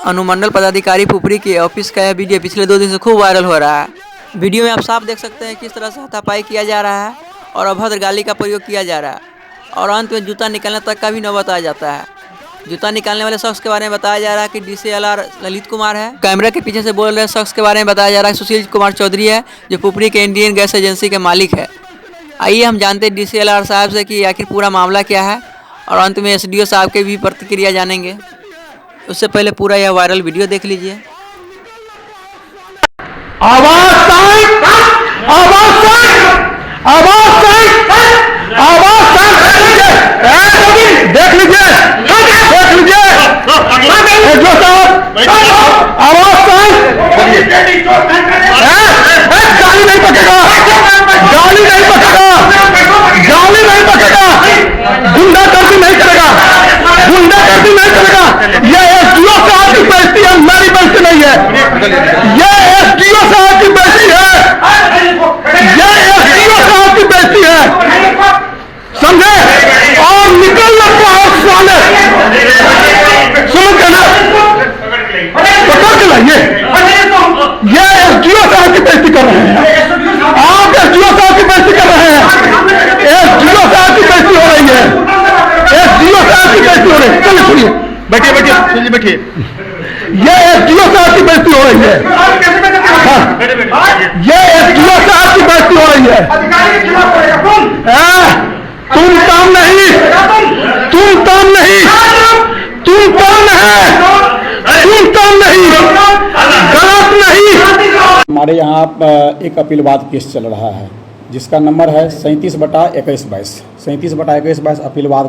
अनुमंडल पदाधिकारी पुपरी के ऑफिस का यह वीडियो पिछले 2 दिन से खूब वायरल हो रहा है। वीडियो में आप साफ देख सकते हैं किस तरह से हाथापाई किया जा रहा है और अभद्र गाली का प्रयोग किया जा रहा है और अंत में जूता निकालने तक का भी नौबत आ जाता है। जूता निकालने वाले शख्स के बारे में बताया जा रहा है कि DCLR ललित कुमार है। कैमरा के पीछे से बोल रहे शख्स के बारे में बताया जा रहा है सुशील कुमार चौधरी है, जो पुपरी के इंडियन गैस एजेंसी के मालिक है। आइए हम जानते हैं DCLR साहब से कि आखिर पूरा मामला क्या है और अंत में SDO साहब के भी प्रतिक्रिया जानेंगे। उससे पहले पूरा यह वायरल वीडियो देख लीजिए। आवाज साइड, आवाज साइड, आवाज साइड, आवाज साइड, देख लीजिए, देख लीजिए, जो साहब आवाज साइड, गाली नहीं पकेगा, गाली नहीं पकेगा, गाली नहीं पकेगा, गुंडागर्दी नहीं करेगा, गुंडागर्दी नहीं करेगा। ये SDO साहब की बेइज्जती है, मेरी बेइज्जती नहीं है। ये SDO साहब की बेइज्जती है, ये SDO साहब की बेइज्जती है, समझे? और निकल लगता है साले, समझ गए ना? पकड़ के लाइए, ये SDO साहब की बेइज्जती कर रहे हैं, आप SDO साहब की बेइज्जती कर रहे हैं, SDO साहब की बेइज्जती हो रही है, SDO साहब की बेइज्जती हो रही है। चलिए सुनिए, बैठिए बैठिए, सुनिए बैठिए, ये SDO साहब की बेइज्जती हो रही है, ये SDO साहब की बेइज्जती हो रही है। तुम काम नहीं, तुम काम नहीं, तुम काम नहीं, तुम काम नहीं, गलत नहीं। हमारे यहाँ एक अपीलवाद केस चल रहा है जिसका नंबर है 37/2122। 37/2122 अपीलवाद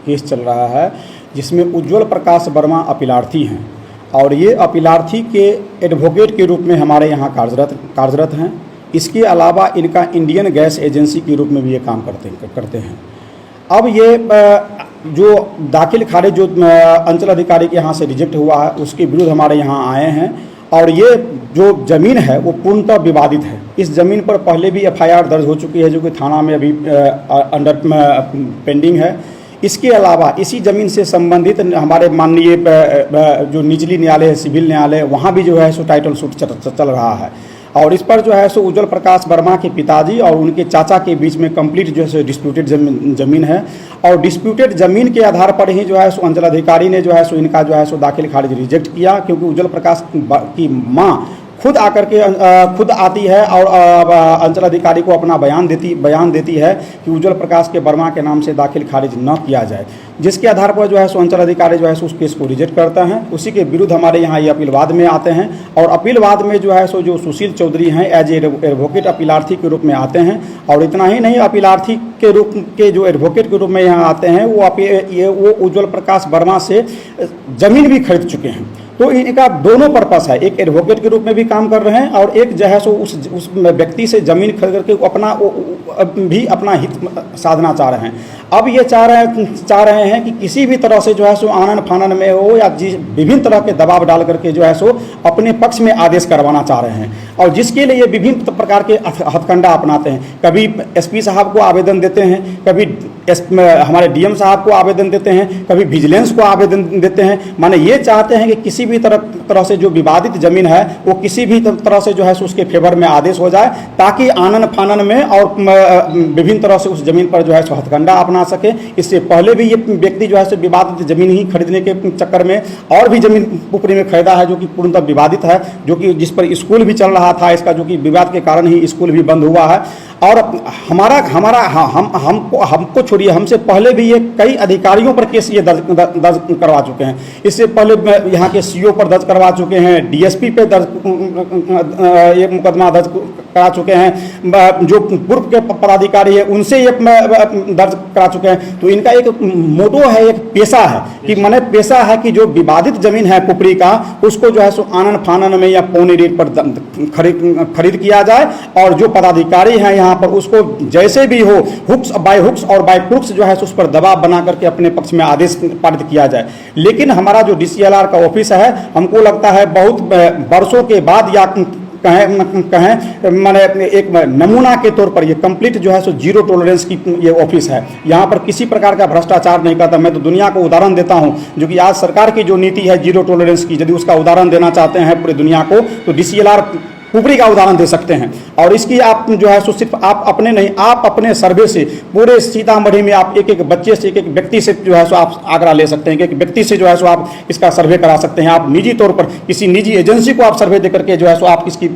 केस चल रहा है जिसमें उज्ज्वल प्रकाश वर्मा अपीलार्थी हैं और ये अपीलार्थी के एडवोकेट के रूप में हमारे यहाँ कार्यरत हैं। इसके अलावा इनका इंडियन गैस एजेंसी के रूप में भी ये काम करते हैं। अब ये जो दाखिल खारिज जो अंचल अधिकारी के यहाँ से रिजेक्ट हुआ है उसके विरुद्ध हमारे यहाँ आए हैं और ये जो ज़मीन है वो पूर्णतः विवादित है। इस ज़मीन पर पहले भी FIR दर्ज हो चुकी है जो कि थाना में अभी अंडर पेंडिंग है। इसके अलावा इसी ज़मीन से संबंधित हमारे माननीय जो निचली न्यायालय है, सिविल न्यायालय, वहाँ भी जो है सो टाइटल सूट चल रहा है और इस पर जो है सो उज्ज्वल प्रकाश वर्मा के पिताजी और उनके चाचा के बीच में कंप्लीट जो है सो डिस्प्यूटेड ज़मीन है और डिस्प्यूटेड ज़मीन के आधार पर ही जो है सो अंचल अधिकारी ने जो है सो इनका जो है सो दाखिल खारिज रिजेक्ट किया, क्योंकि उज्ज्वल प्रकाश की माँ खुद आकर के खुद आती है और अंचल अधिकारी को अपना बयान देती है कि उज्ज्वल प्रकाश के वर्मा के नाम से दाखिल खारिज न किया जाए, जिसके आधार पर जो है सो अंचल अधिकारी जो है सो उस केस को रिजेक्ट करता है। उसी के विरुद्ध हमारे यहाँ ये अपीलवाद में आते हैं और अपीलवाद में जो है सो जो सुशील चौधरी हैं एज एडवोकेट अपीलार्थी के रूप में आते हैं और इतना ही नहीं, अपीलार्थी के रूप के जो एडवोकेट के रूप में यहाँ आते हैं वो उज्ज्वल प्रकाश वर्मा से ज़मीन भी खरीद चुके हैं। तो इनका दोनों पर्पस है, एक एडवोकेट के रूप में भी काम कर रहे हैं और एक जो है सो उस व्यक्ति से ज़मीन खरीद करके अपना हित साधना चाह रहे हैं। अब ये चाह रहे हैं कि किसी भी तरह से जो है सो आनन फानन में हो या विभिन्न तरह के दबाव डाल करके जो है सो अपने पक्ष में आदेश करवाना चाह रहे हैं और जिसके लिए ये विभिन्न प्रकार के हथकंडा अपनाते हैं। कभी SP साहब को आवेदन देते हैं, कभी हमारे DM साहब को आवेदन देते हैं, कभी विजिलेंस को आवेदन देते हैं। माने ये चाहते हैं कि किसी भी तरह से जो विवादित ज़मीन है वो किसी भी तरह से जो है सो उसके फेवर में आदेश हो जाए, ताकि आनन फानन में और विभिन्न तरह से उस ज़मीन पर जो है सो हथकंडा अपना सके। इससे पहले भी ये व्यक्ति जो है सो विवादित ज़मीन ही खरीदने के चक्कर में और भी ज़मीन पुपरी में खरीदा है जो कि पूर्णतः विवादित है, जो कि जिस पर स्कूल भी चल रहा था, इसका जो कि विवाद के कारण ही स्कूल भी बंद हुआ है। और हमको छोड़िए, हमसे पहले भी ये कई अधिकारियों पर केस ये दर्ज करवा चुके हैं। इससे पहले यहाँ के CO पर दर्ज करवा चुके हैं, DSP पे ये मुकदमा दर्ज करा चुके हैं, जो पूर्व के पदाधिकारी है उनसे ये दर्ज करा चुके हैं। तो इनका एक मोटो है, एक पेशा है कि माने पेशा है कि जो विवादित ज़मीन है पुपरी का उसको जो है सो आनन फानन में या पौने रेट पर खरीद किया जाए और जो पदाधिकारी हैं यहाँ पर उसको जैसे भी हो बाय हुक्स और बाय क्रुक्स जो है उस पर दबाव बना करके अपने पक्ष में आदेश पारित किया जाए। लेकिन हमारा जो DCLR का ऑफिस है, हमको लगता है बहुत वर्षों के बाद या कहें माने एक नमूना के तौर पर ये कंप्लीट जो है सो जीरो टॉलरेंस की ये ऑफिस है। यहाँ पर किसी प्रकार का भ्रष्टाचार नहीं करता। मैं तो दुनिया को उदाहरण देता हूँ, जो कि आज सरकार की जो नीति है जीरो टॉलरेंस की, यदि उसका उदाहरण देना चाहते हैं पूरी दुनिया को तो DCLR पुपरी का उदाहरण दे सकते हैं। और इसकी आप जो है सो सिर्फ आप अपने नहीं, आप अपने सर्वे से पूरे सीतामढ़ी में आप एक एक बच्चे से, एक एक व्यक्ति से जो है सो आप आंकड़ा ले सकते हैं, एक एक व्यक्ति से जो है सो आप इसका सर्वे करा सकते हैं। आप निजी तौर पर किसी निजी एजेंसी को आप सर्वे दे करके जो है सो आप इसकी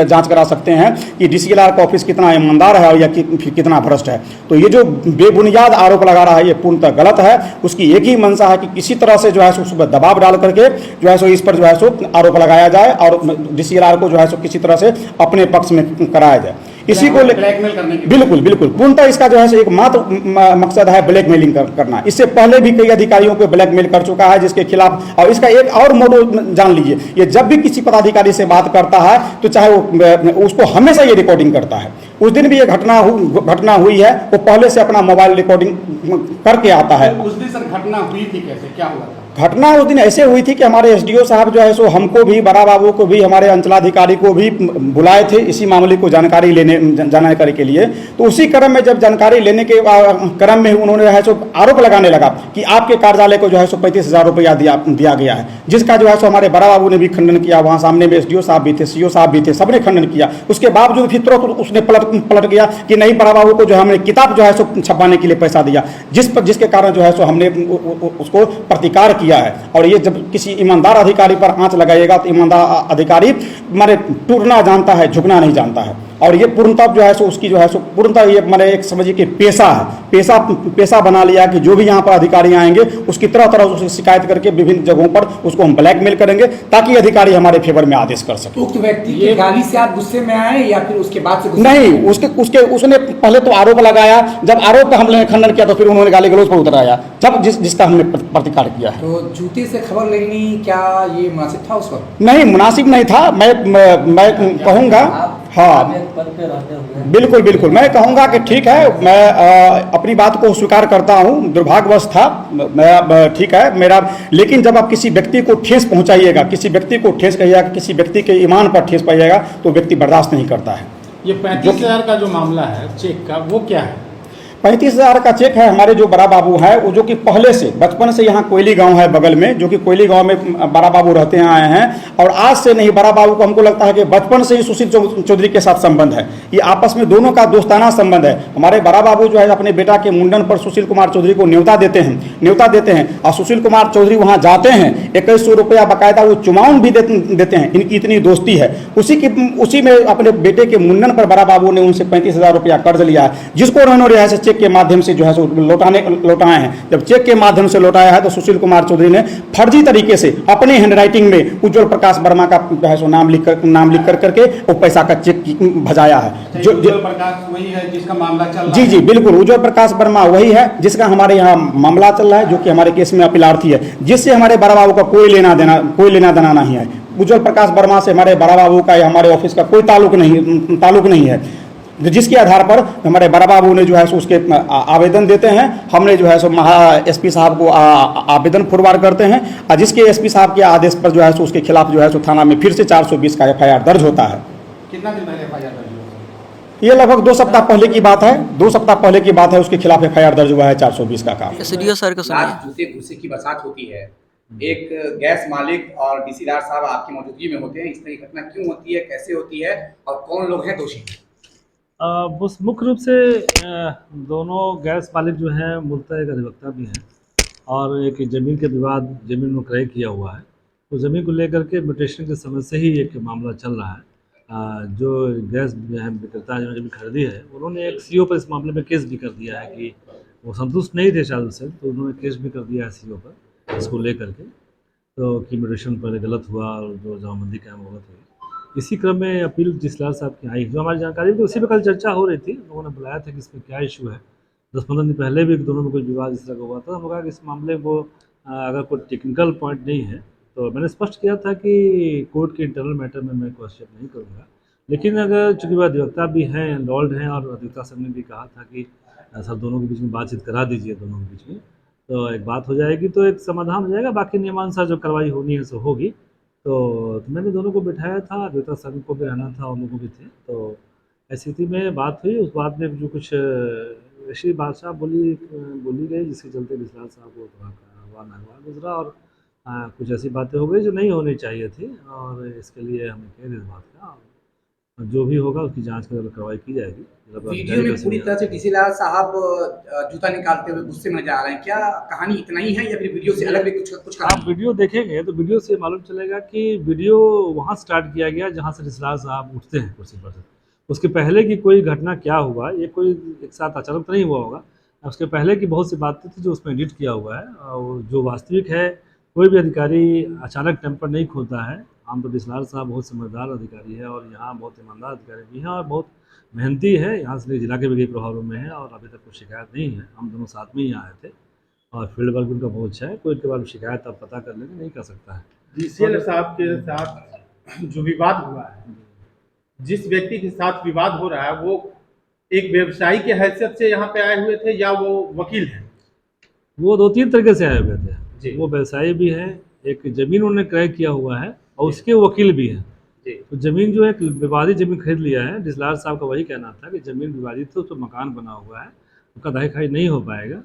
जांच करा सकते हैं कि DCLR का ऑफिस कितना ईमानदार है या कितना भ्रष्ट है। तो ये जो बेबुनियाद आरोप लगा रहा है ये पूर्णतः गलत है। उसकी एक ही मंशा है कि किसी तरह से जो है सो उस पर दबाव डाल करके जो है सो इस पर जो है सो आरोप लगाया जाए और DCLR को जो है सो किसी तरह से अपने पक्ष में कराया जाए। इसी को ब्लैकमेल करने की बिल्कुल पूर्णतः इसका जो है सो एक मात्र मकसद है ब्लैकमेलिंग करना। इससे पहले भी कई अधिकारियों को ब्लैकमेल कर चुका है जिसके खिलाफ। और इसका एक और मोडो जान लीजिए, ये जब भी किसी पदाधिकारी से बात करता है तो चाहे वो उसको हमेशा ये रिकॉर्डिंग करता है। उस दिन भी ये घटना हुई है, वो पहले से अपना मोबाइल रिकॉर्डिंग करके आता है। उस दिन सर घटना हुई थी कैसे, क्या हुआ था? घटना उस दिन ऐसे हुई थी कि हमारे SDO साहब जो है सो हमको भी, बड़ा बाबू को भी, हमारे अंचलाधिकारी को भी बुलाए थे इसी मामले को जानकारी के लिए। तो उसी क्रम में जब जानकारी लेने के क्रम में उन्होंने जो है सो आरोप लगाने लगा कि आपके कार्यालय को जो है सो 35,000 रुपया दिया गया है, जिसका जो है सो हमारे बड़ा बाबू ने भी खंडन किया। वहाँ सामने में SDO साहब भी थे, CO साहब भी थे, सबने खंडन किया। उसके बावजूद भी तुरंत उसने पलट गया कि नहीं, बड़ा बाबू को जो हमने किताब जो है सो छपवाने के लिए पैसा दिया, जिसके कारण जो है सो हमने उसको प्रतिकार किया है। और ये जब किसी ईमानदार अधिकारी पर आंच लगाएगा तो ईमानदार अधिकारी माने टूटना जानता है, झुकना नहीं जानता है। और ये पूर्णतः जो है सो उसकी जो है सो पूर्णतः ये माने एक समझिए कि पेशा है, पेशा बना लिया कि जो भी यहाँ पर अधिकारी आएंगे उसकी तरह उससे शिकायत करके विभिन्न जगहों पर उसको हम ब्लैकमेल करेंगे ताकि अधिकारी हमारे फेवर में आदेश कर सके। उक्त व्यक्ति की गाली से आप गुस्से में आए या फिर उसके बाद से गुस्से नहीं, उसने पहले तो आरोप लगाया, जब आरोप का हमने खंडन किया तो फिर उन्होंने गाली गलौज पर उतर आया, जब जिसका हमने प्रतिकार किया है। तो जूते से खबर लगनी क्या ये मुनासिब था उस वक्त? नहीं, मुनासिब नहीं था। मैं कहूँगा, हाँ बिल्कुल मैं कहूँगा कि ठीक है, मैं अपनी बात को स्वीकार करता हूँ, दुर्भाग्यवश था मैं, ठीक है मेरा। लेकिन जब आप किसी व्यक्ति को ठेस पहुँचाइएगा, किसी व्यक्ति को ठेस कहिएगा, किसी व्यक्ति के ईमान पर ठेस पाइएगा तो व्यक्ति बर्दाश्त नहीं करता है। ये 35,000 का जो मामला है चेक का, वो क्या है? 35,000 का चेक है। हमारे जो बड़ा बाबू है वो जो कि पहले से बचपन से यहाँ कोयली गांव है बगल में, जो कि कोयली गांव में बड़ा बाबू रहते हैं, आए हैं। और आज से नहीं, बड़ा बाबू को हमको लगता है कि बचपन से ही सुशील चौधरी के साथ संबंध है। ये आपस में दोनों का दोस्ताना संबंध है। हमारे बड़ा बाबू जो है अपने बेटा के मुंडन पर सुशील कुमार चौधरी को न्योता देते हैं और सुशील कुमार चौधरी वहाँ जाते हैं। 2100 रुपया बाकायदा वो चुमाउन भी देते हैं। इनकी इतनी दोस्ती है। उसी में अपने बेटे के मुंडन पर बड़ा बाबू ने उनसे 35,000 रुपया कर्ज लिया है, जिसको उन्होंने रियासत चेक के माध्यम से जो है लौटाए हैं। जब चेक के माध्यम से लौटाया है तो सुशील कुमार चौधरी ने फर्जी तरीके से अपने हैंडराइटिंग में उज्जवल प्रकाश वर्मा का जो है नाम लिख करके वो पैसा का चेक भजाया है। जो उज्जवल प्रकाश वही है जिसका मामला चल रहा है? जी बिल्कुल, उज्जवल प्रकाश वर्मा वही है जिसका हमारे यहाँ मामला चल रहा है, जो कि हमारे केस में अपीलार्थी है, जिससे हमारे बड़ा बाबू का कोई लेना देना नहीं है। उज्जवल प्रकाश वर्मा से हमारे बड़ा बाबू का या हमारे ऑफिस का कोई ताल्लुक नहीं है, जिसके आधार पर हमारे बड़ा बाबू ने जो है उसके आवेदन देते हैं। हमने जो है सो SP साहब को आवेदन फॉरवर्ड करते हैं और जिसके SP साहब के आदेश पर जो है सो उसके खिलाफ जो है सो थाना में फिर से 420 का FIR दर्ज होता है। कितना दिन पहले FIR दर्ज हुआ? ये लगभग 2 सप्ताह पहले की बात है। 2 सप्ताह पहले की बात है, उसके खिलाफ FIR दर्ज हुआ है 420 का काम। SDO सर को सुनिए। जूते घुसे की बरसात होती है, एक गैस मालिक और DCLR साहब आपकी मौजूदगी में होते हैं, इस तरह की घटना क्यों होती है, कैसे होती है और कौन लोग हैं दोषी? बस मुख्य रूप से दोनों गैस मालिक जो हैं मूलतः एक अधिवक्ता भी हैं और एक ज़मीन के विवाद, ज़मीन में क्रय किया हुआ है, तो ज़मीन को लेकर के म्यूटेशन के समय से ही एक मामला चल रहा है। जो गैस विक्रेता जिन्होंने ज़मीन खरीदी है उन्होंने एक CO पर इस मामले में केस भी कर दिया है कि वो संतुष्ट नहीं थे चालू से, तो उन्होंने केस भी कर दिया है CO पर इसको लेकर के, तो कि म्यूटेशन पर गलत हुआ और जो जमाबंदी का गलत हुई। इसी क्रम में अपील DCLR साहब की आई, जो हमारी जानकारी थी उसी पर कल चर्चा हो रही थी। लोगों ने बुलाया था कि इसमें क्या इशू है। 10-15 दिन पहले भी दोनों में कुछ विवाद इस तरह का हुआ था। हम कहा कि इस मामले को अगर कोई टेक्निकल पॉइंट नहीं है तो मैंने स्पष्ट किया था कि कोर्ट के इंटरनल मैटर में मैं कोई हस्तक्षेप नहीं करूँगा, लेकिन अगर चूँकि वह अधिवक्ता भी हैं, इन्वॉल्व हैं और अधिवक्ता साहब ने भी कहा था कि सर दोनों के बीच में बातचीत करा दीजिए, दोनों के बीच में तो एक बात हो जाएगी, तो एक समाधान हो जाएगा। बाकी नियमानुसार जो कार्रवाई होनी है सो होगी। तो मैंने दोनों को बिठाया था, द्विता संघ को भी रहना था, उन लोगों भी थे। तो ऐसी स्थिति में बात हुई, उस बात में जो कुछ ऐसी भाषा बोली गई जिसके चलते विश्वास साहब को थोड़ा हुआ नगवा गुजरा, और कुछ ऐसी बातें हो गई जो नहीं होनी चाहिए थी, और इसके लिए हमें खेद इस बात का। और जो भी होगा उसकी जांच कर कार्रवाई की जाएगी। वीडियो में पूरी तरह से डीसी लाल साहब जूता निकालते हुए गुस्से में नजर आ रहे हैं, क्या कहानी इतना ही है या फिर वीडियो से अलग भी कुछ आप कहानी है? वीडियो देखेंगे तो वीडियो से मालूम चलेगा कि वीडियो वहाँ स्टार्ट किया गया जहाँ से रिसलाल साहब उठते हैं कुर्सी पर से। उसके पहले की कोई घटना क्या हुआ, ये कोई एक साथ अचानक तो नहीं हुआ होगा। उसके पहले की बहुत सी बातें थी जो उसमें एडिट किया हुआ है, और जो वास्तविक है, कोई भी अधिकारी अचानक टेम्पर नहीं खोलता है। आम तो रिसलाल साहब बहुत समझदार अधिकारी है, और यहाँ बहुत ईमानदार अधिकारी भी हैं, और बहुत मेहनती है। यहाँ से जिला के भी कई प्रभारों में है, और अभी तक कोई शिकायत नहीं है। हम दोनों साथ में ही आए थे, और फील्ड वर्क उनका बहुत अच्छा है। कोई इनके बारे में शिकायत आप पता कर लेंगे, नहीं कर सकता है। डीसीएल साहब के साथ जो विवाद हुआ है, जिस व्यक्ति के साथ विवाद हो रहा है वो एक व्यवसायी के हैसियत से यहाँ पे आए हुए थे या वो वकील हैं? वो 2-3 तरीके से आए हुए जी। थे। वो व्यवसायी भी हैं, एक ज़मीन उन्होंने क्रय किया हुआ है, और उसके वकील भी हैं। जी। तो ज़मीन जो है, एक विवादित ज़मीन खरीद लिया है। डिसलार साहब का वही कहना था कि ज़मीन विवादित है, उस पर मकान बना हुआ है, उसका दाही-खाई नहीं हो पाएगा।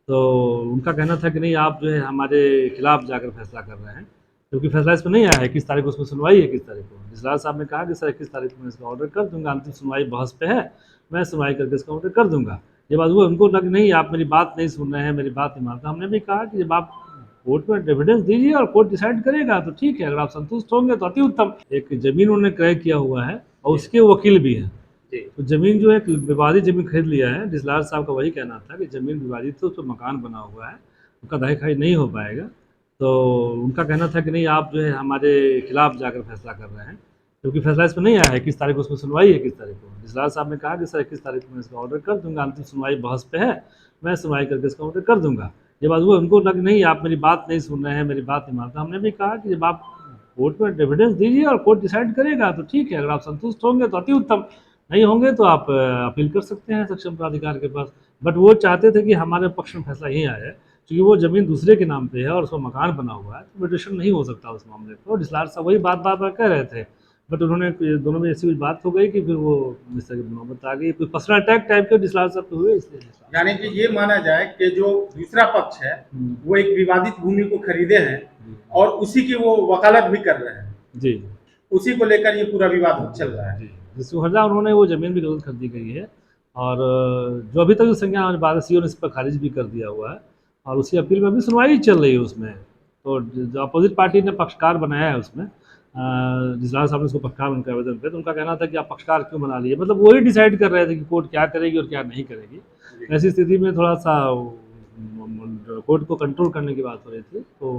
तो उनका कहना था कि नहीं, आप जो है हमारे खिलाफ जाकर फैसला कर रहे हैं, क्योंकि फैसला इस पर नहीं आया है। 21 तारीख को उसमें सुनवाई है, 21 तारीख को। डिसलार साहब ने कहा कि सर 21 तारीख को मैं इसका ऑर्डर कर दूँगा, अंतिम सुनवाई बहस पे है, मैं सुनवाई करके इसका ऑर्डर कर दूँगा। ये बात हुआ, उनको लगा नहीं, आप मेरी बात नहीं सुन रहे हैं, मेरी बात नहीं मानते। हमने भी कहा कि जब आप कोर्ट में एविडेंस दीजिए और कोर्ट डिसाइड करेगा तो ठीक है, अगर आप संतुष्ट होंगे तो अति उत्तम। एक ज़मीन उन्होंने क्रय किया हुआ है, और उसके वकील भी हैं। जी। तो ज़मीन जो है, एक विवादित ज़मीन खरीद लिया है। डिसलार साहब का वही कहना था कि ज़मीन विवादित है, उस पर मकान बना हुआ है, उसका दाही-खाई नहीं हो पाएगा। तो उनका कहना था कि नहीं, आप जो है हमारे खिलाफ जाकर फैसला कर रहे हैं, क्योंकि फैसला इस पर नहीं आया है। 21 तारीख को उसमें सुनवाई है, 21 तारीख को। डिसलार साहब ने कहा कि सर 21 तारीख को मैं इसका ऑर्डर कर दूँगा, अंतिम सुनवाई बहस पे है, मैं सुनवाई करके इसका ऑर्डर कर दूँगा। ये बात हुआ, उनको लगा नहीं, आप मेरी बात नहीं सुन रहे हैं, मेरी बात नहीं मानते। हमने भी कहा कि जब आप कोर्ट में एविडेंस दीजिए और कोर्ट डिसाइड करेगा तो ठीक है, अगर आप संतुष्ट होंगे तो अति उत्तम, नहीं होंगे तो आप अपील कर सकते हैं सक्षम प्राधिकार के पास। बट वो चाहते थे कि हमारे पक्ष में फैसला यही आया, क्योंकि वो ज़मीन दूसरे के नाम पे है और उसमें मकान बना हुआ है, तो म्यूटेशन नहीं हो सकता उस मामले पर। और डिसलार साहब वही बार-बार कह रहे थे, बट उन्होंने दोनों में ऐसी कुछ बात हो गई कि फिर वो इस तरह की नौबत आ गई। कोई पर्सनल अटैक टाइप के डिसलार साहब पे हुए, इसलिए यानी कि ये माना जाए कि जो दूसरा पक्ष है वो एक विवादित भूमि को खरीदे हैं और उसी की वो वकालत भी कर रहे हैं, जी, उसी को लेकर ये पूरा विवाद चल रहा है। जी। जिसको हरदा उन्होंने वो ज़मीन भी जब्त खरीदी गई है, और जो अभी तक जो संज्ञान हमारे बाद सीओ ने इस पर खारिज भी कर दिया हुआ है, और उसकी अपील में अभी सुनवाई चल रही है उसमें। तो जो अपोजिट पार्टी ने पक्षकार बनाया है उसमें, डिसलार साहब ने उसको पक्षकार बनकर आवेदन पे, तो उनका कहना था कि आप पक्षकार क्यों बना लिए, मतलब वही डिसाइड कर रहे थे कि कोर्ट क्या करेगी और क्या नहीं करेगी। ऐसी स्थिति में थोड़ा सा कोर्ट को कंट्रोल करने की बात हो रही थी, तो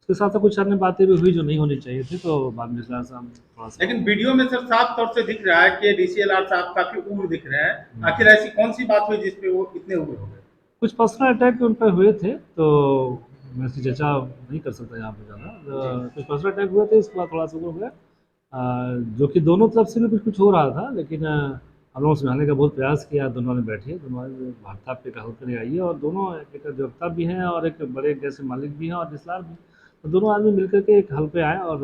उसके साथ साथ कुछ अन्य बातें भी हुई जो नहीं होनी चाहिए थी, तो बाद में डिसलार साहब थोड़ा सा लेकिन वीडियो में सर साफ तौर से दिख रहा है कि डीसीएलआर साहब काफी उग्र दिख रहे हैं। आखिर ऐसी कौन सी बात हुई जिसपे वो इतने उग्र हो गए? कुछ पर्सनल अटैक उन पर हुए थे, तो मैं इसकी चर्चा नहीं कर सकता यहाँ पे ज़्यादा। कुछ पर्सनल अटैक हुए थे, इसके बाद थोड़ा सा हो गया, जो कि दोनों तरफ से भी कुछ कुछ हो रहा था, लेकिन हम लोगों ने समझाने का बहुत प्रयास किया। दोनों ने बैठिए, दोनों वार्ता पे हल करने आइए, और दोनों एक अधिवक्ता भी हैं और एक बड़े गैस के मालिक भी हैं और डिसलार भी, तो दोनों आदमी मिलकर के एक हल पे आए, और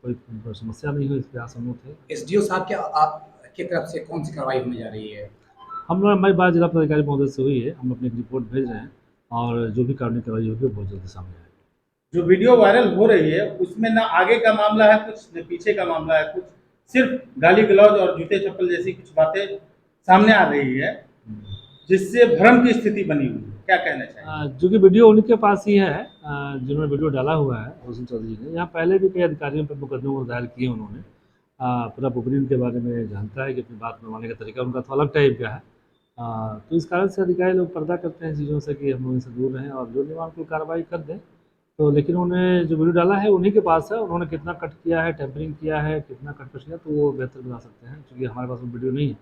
कोई समस्या नहीं हुई, इस पर असहमत थे। एसडीओ साहब क्या आपकी तरफ से कौन सी कार्रवाई होने जा रही है? हम लोग, हमारी बात जिला पदाधिकारी महोदय से हुई है, हम अपनी एक रिपोर्ट भेज रहे हैं, और जो भी कानूनी कार्रवाई होगी वो बहुत जल्दी सामने आएगी। जो वीडियो वायरल हो रही है उसमें ना आगे का मामला है कुछ, न पीछे का मामला है कुछ, सिर्फ गाली गलौज और जूते चप्पल जैसी कुछ बातें सामने आ रही है, जिससे भ्रम की स्थिति बनी हुई है। क्या कहना चाहिए? जो कि वीडियो उनके पास ही है, जिन्होंने वीडियो डाला हुआ है रोशन चौधरी ने। यहाँ पहले भी कई अधिकारियों पर मुकदमे दायर किए उन्होंने। पूरा पुपरी उनके बारे में जानता है कि अपनी बात मनवाने का तरीका उनका तो अलग टाइप का है। तो इस कारण से अधिकारी लोग पर्दा करते हैं चीज़ों से कि हम लोग इनसे दूर रहें, और जो नियमानुकूल कार्रवाई कर दें। तो लेकिन उन्होंने जो वीडियो डाला है उन्हीं के पास है, उन्होंने कितना कट किया है, टेम्परिंग किया है, कितना कट किया, तो वो बेहतर बता सकते हैं, क्योंकि हमारे पास वो वीडियो नहीं है।